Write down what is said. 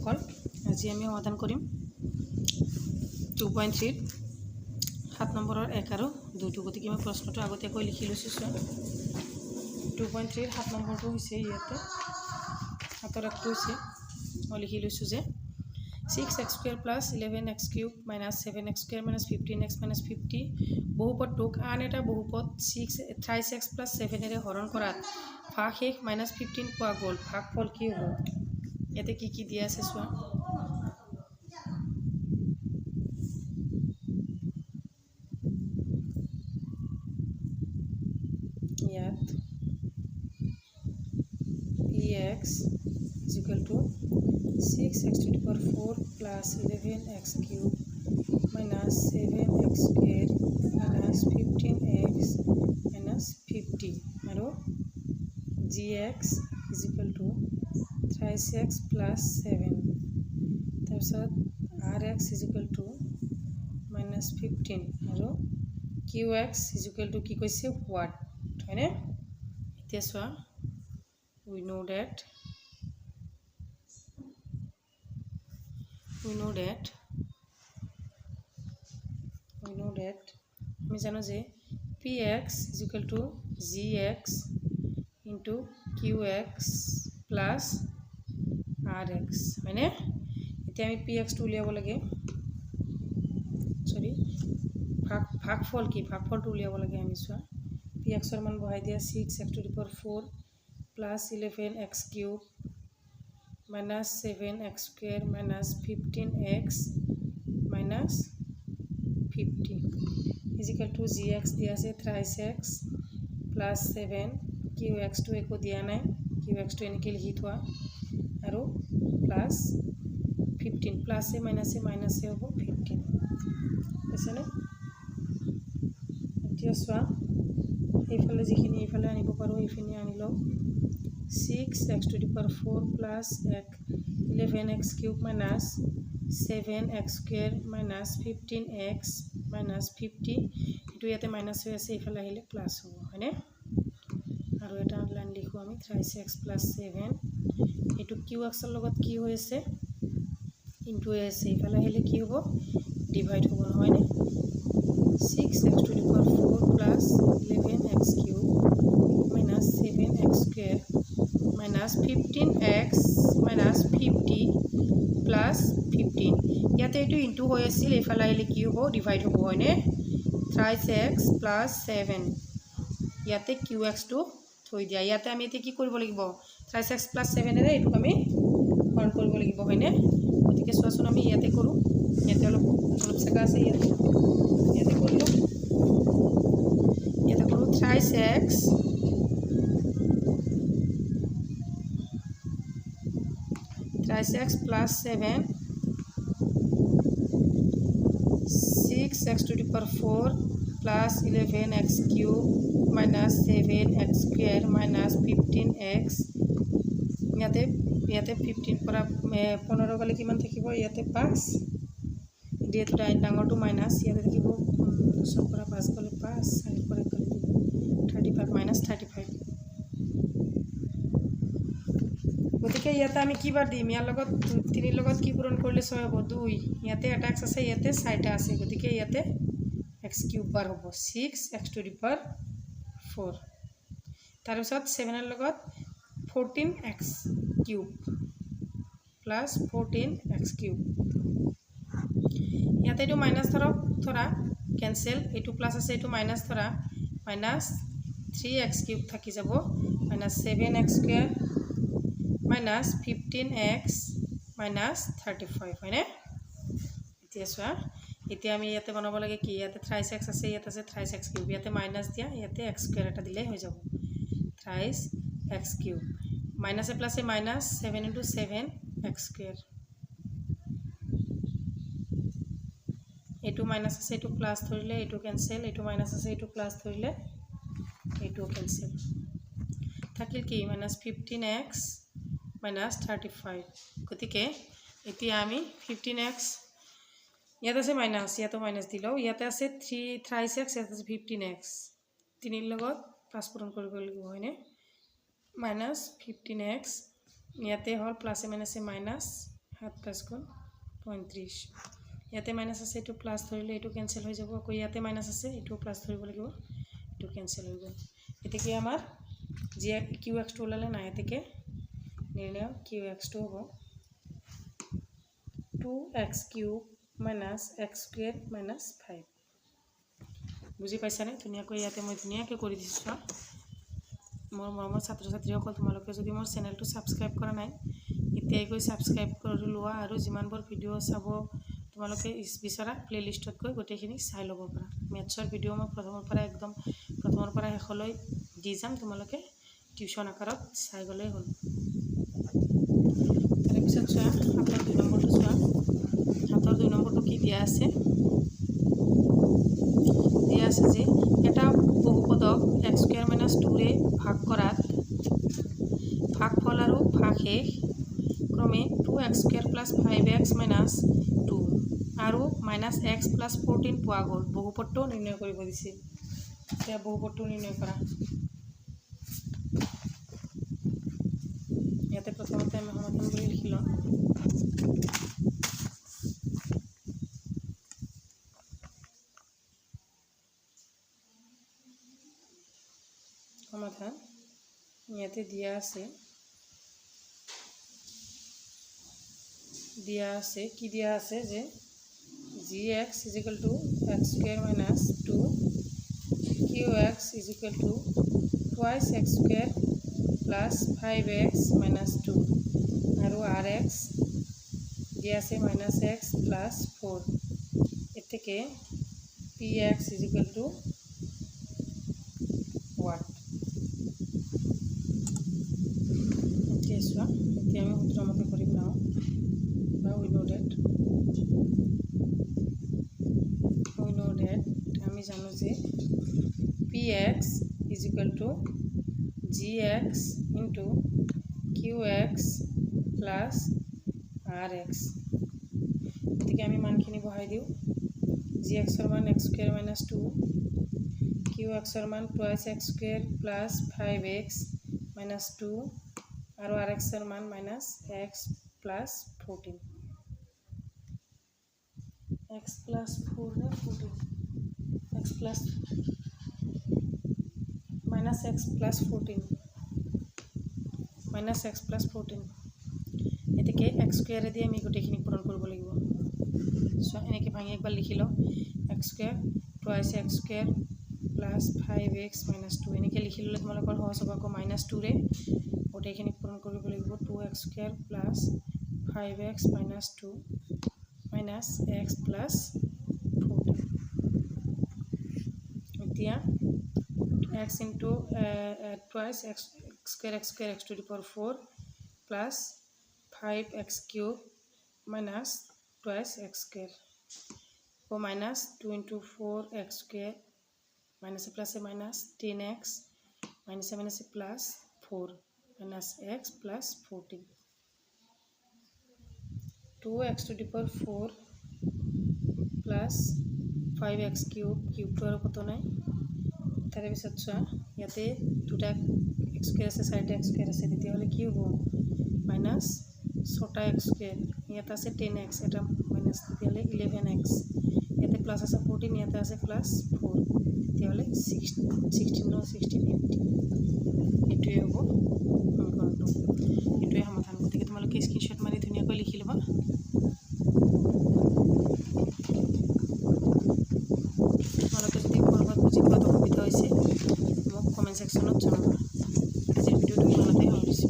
শিশুসকল, আজি আমি সমাধান কৰিম 2.3 7 নম্বৰৰ 1 আৰু 2 গতিকে মই প্ৰশ্নটো আগতীয়াকৈ লিখি লৈছোঁ। 2.3 7 নম্বৰটো হৈছে ইয়াতে হাতৰ একটো হৈছে মই লিখি লৈছোঁ যে 6x² + 11x³ - 7x² - 15x - 50 বহুপদটোক আন এটা বহুপদ 23x + 7 হৰণ কৰাত ভাগশেষ -15 পোৱা গ'ল। ভাগফল কি হ'ব? ইয়াতে কি দিয়া আছে চোৱা। ইয়াত px = 6x⁴ + 11x³ - 7x² - 15x - 50 আৰু gx = 23x + 7 তাৰপিছত rx = -15 আৰু qx = কি কৈছে হোৱাট, হয়নে? এতিয়া চোৱা, we know that আমি জানো যে px = gx × qx + rx, হয়নে? এতিয়া আমি pxটো উলিয়াব লাগে, ভাগফল কি, ভাগফলটো উলিয়াব লাগে। আমি চোৱা pxৰ মান বহাই দিয়া 6x⁴ + 11x³ - 7x² - 15x - 50 = gx দিয়া আছে 23x + 7, qxটো একো দিয়া নাই, qxটো এনেকৈ লিখি থোৱা আৰু প্লাছ 15, প্লাছে মাইনাছে মাইনাছে হ'ব 15, বুজিছেনে? এতিয়া চোৱা, এইফালে যিখিনি এইফালে আনিব পাৰোঁ এইখিনি আনি লওঁ। 6x⁴ + 11x³ - 7x² - 15x - 50 এইটো ইয়াতে মাইনাছ হৈ আছে, এইফালে আহিলে প্লাছ হ'ব, হয়নে? আৰু এটা লাইন লিখোঁ আমি 23x + 7, এইটো qxৰ লগত কি হৈ আছে, ইনটু হৈ আছে, এইফালে আহিলে কি হ'ব, ডিভাইড হ'ব, নহয়নে? 6x⁴ + 11x³ - 7x² - 15x - 50 + 15 ইয়াতে এইটো ইনটু হৈ আছিল, এইফালে আহিলে কি হ'ব, ডিভাইড হ'ব, হয়নে? 23x + 7 ইয়াতে qxটো থৈ দিয়া। ইয়াতে আমি এতিয়া কি কৰিব লাগিব, 23x + 7 এইটোক আমি হৰণ কৰিব লাগিব, হয়নে? গতিকে চোৱাচোন, আমি ইয়াতে কৰোঁ, ইয়াতে অলপ জেগা আছে, ইয়াতে কৰিলোঁ, ইয়াতে কৰোঁ 23x + 7 6x⁴ + 11x³ - 7x² - 15x ইয়াতে 15 পৰা 15 গ'লে কিমান থাকিব, ইয়াতে 5, যিহেতু ডাঙৰটো মাইনাছ, ইয়াতে থাকিব 10 পৰা 5 গ'লে 5, 4 পৰা গ'লে 35 - 35। গতিকে ইয়াতে আমি কি বাৰ দিম, ইয়াৰ লগত 3ৰ লগত কি পূৰণ কৰিলে 6 হ'ব, 2, ইয়াতে এটা x আছে, ইয়াতে 4টা আছে, গতিকে ইয়াতে x³ বাৰ হ'ব, 6x⁴ তাৰপিছত 7ৰ লগত 14x³ + 14x³ ইয়াতে এইটো মাইনাছ ধৰা কেনচেল, এইটো প্লাছ আছে, এইটো মাইনাছ ধৰা, -3x³ থাকি যাব, -7x² - 15x - 35, হয়নে? এতিয়া চোৱা, এতিয়া আমি ইয়াতে বনাব লাগে কি, ইয়াতে 23x আছে, ইয়াত আছে 23x³, ইয়াতে মাইনাছ দিয়া, ইয়াতে x² এটা দিলেই হৈ যাব, 23x³ মাইনাছে প্লাছে মাইনাছ 7 × 7x², এইটো মাইনাছ আছে, এইটো প্লাছ ধৰিলে, এইটো কেনচেল, এইটো মাইনাছ আছে, এইটো প্লাছ ধৰিলে, এইটো কেনচেল, থাকিল কি -15x - 35। গতিকে এতিয়া আমি 15x, ইয়াত আছে মাইনাছ, ইয়াতো মাইনাছ দিলোঁ, ইয়াতে আছে 23x, ইয়াত আছে 15x, 3ৰ লগত 5 পূৰণ কৰিব লাগিব, হয়নে? -15x ইয়াতে হল প্লাছে মাইনাছে মাইনাছ 7 + 35 ইয়াতে মাইনাস আছে এটো প্লাস ধৰিলে এটো ক্যান্সেল হৈ যাব আকৌ ইয়াতে মাইনাস আছে এটো প্লাস ধৰিব লাগিব এটো ক্যান্সেল হৈ গ'ল এতে কি আমাৰ qx টো ওলালে না এতেকে নিৰ্ণয় qx টো হ'ব 2x³ - x² - 5 বুজি পাইছানে ধুনিয়াকৈ ইয়াতে মই ধুনিয়াকৈ কৰি দিছো মোৰ মৰমৰ ছাত্ৰ ছাত্ৰীসকল তোমালোকে যদি মোৰ চেনেলটো সাবস্ক্ৰাইব কৰা নাই এতিয়াই গৈ সাবস্ক্ৰাইব কৰি লোৱা আৰু যিমানবোৰ ভিডিও চাব তোমালোকে বিচৰা প্লেলিষ্টত গৈ গোটেইখিনি চাই ল'ব পাৰা মেথছৰ ভিডিও মই প্ৰথমৰ পৰা শেষলৈ দি যাম তোমালোকে টিউশন আকাৰত চাই গ'লেই হ'ল তাৰ পিছত চোৱা হাতৰ 2 নম্বৰটো চোৱা হাতৰ 2 নম্বৰটো কি দিয়া আছে যে এটা বহুপদক x² - 2 ৰে ভাগ কৰাত ভাগফল আৰু ভাগশেষ ক্ৰমে 2x² + 5x - 2 আৰু -x + 14 পোৱা গ'ল বহুপদটো নিৰ্ণয় কৰিব দিছে এতিয়া বহুপদটো নিৰ্ণয় কৰা ইয়াতে প্ৰথমতে আমি সমাধান কৰি লিখি লওঁ সমাধান ইয়াতে দিয়া আছে কি দিয়া আছে যে gx = x² - 2 qx = twice x² plus 5x minus 2 আৰু rx দিয়া আছে -x plus 4 এতেকে px = what এতিয়া আমি সূত্র মতে করি নাও বা we know that আমি জানো যে px = gx into qx plus rx এদিকে আমি মানখিনি বহাই দিও gx এর মান x² - 2 qx এর মান twice x² plus 5x minus 2 আৰু rx এর মান -x plus 14 x plus 4 নে 14 x plus -x plus 14 -x plus 14 এদিকে x² এ দিয়ে আমি গোটেইখিনি পূৰণ কৰিব লাগিব সো এনেকৈ ভাঙি একবাৰ লিখি লও x² twice x² plus 5x minus 2 এনেকৈ লিখি ললে তোমালোকৰ সহজ হ'ব আকৌ -2 ৰে গোটেইখিনি পূৰণ কৰিব লাগিব 2x² plus 5x minus 2 minus x plus 14 এতিয়া x into twice x² x to the power 4 plus 5x³ minus twice x² or minus 2 into 4x² minus a plus a minus 10x minus a minus a plus 4 minus x plus 14 2x to the power 4 plus 5x³ to আৰু কত নাই তাৰে পিছত চোৱা ইয়াতে দুটা x² আছে চাৰিটা x² আছে তেতিয়া হলে কি হ'ব minus 6টা x² ইয়াতে আছে 10x এটা minus তেতিয়া হলে 11x ইয়াতে প্লাস আছে 14 ইয়াতে আছে প্লাস 4 তেতিয়া হলে 16 এটোৱে হ'ব সমীকৰণটো এটোৱে সমাধান গতিকে তোমালোকে স্ক্ৰিনশ্বট মাৰি ধুনীয়াকৈ লিখি ল'বা তোমালোকে যদি কৰবাত বুজি পোৱাত অসুবিধা হৈছে মোক কমেন্ট সেকশনত জনাবা আজিৰ ভিডিঅ'টো ইমানতে সামৰিছোঁ